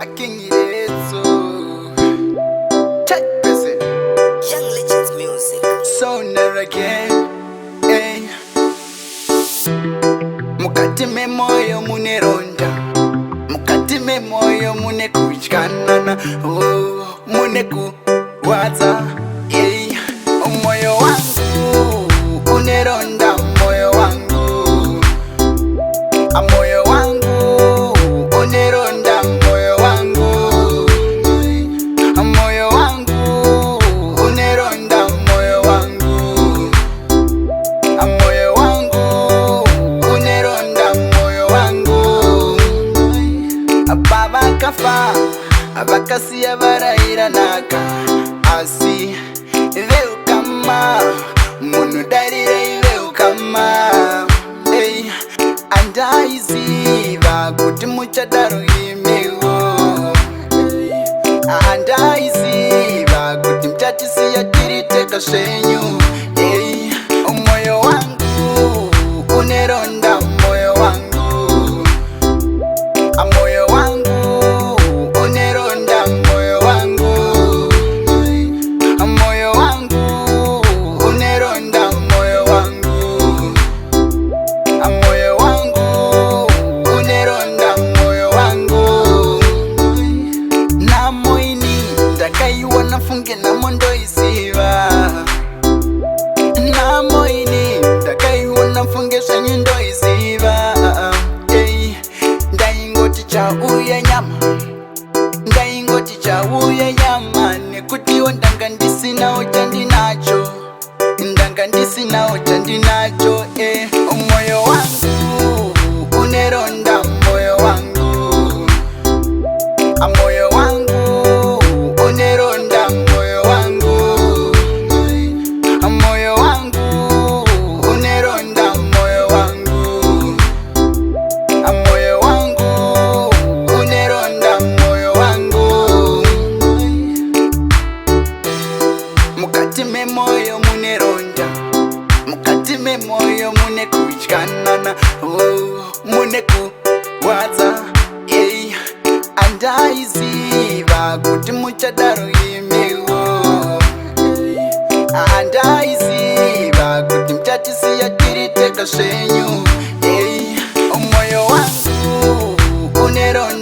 Akingirezo Check person Young Legends Music. So never again hey. Mukati me moyo mune ronda, mukati me moyo mune kuchkanana, oh, mune kuwaza hey. Moyo wangu une ronda, moyo wangu moyo wangu une ronda, moyo wangu moyo wangu une ronda, moyo wangu moyo wangu une ronda, moyo wangu baba kafa abakasi abarahira naka asi veukama munu darire veukama hey. Andaiziva kuti muchadaro imewo andaiziva kuti mchatisiya tiri tega zvenyu hey. Moyo wangu une ronda, moyo wangu moyo wangu une ronda, moyo wangu moyo wangu une ronda, moyo wangu moyo wangu une ronda, moyo wangu namoini ndakaiona funge namondoiziva namoini ndakaiona funge zvenyu ndoiziva hey. Ndaingoti chauya nyama ndaingoti chauya nyama nekutiwo ndanga ndisinawo chandinacho ndanga ndisinawo chandinacho eh. Moyo wangu une ronda, moyo wangu moyo wangu une ronda, moyo wangu moyo wangu une ronda, moyo wangu moyo wangu une ronda, moyo wangu mukati me moyo mune ronda, mukati me moyo mune kuchkanana, oh, mune kuwaza hey. Andaiziva kuti muchadaro imewo andaiziva kuti mchatisiya tiri tega zvenyu hey. Moyo wangu une ronda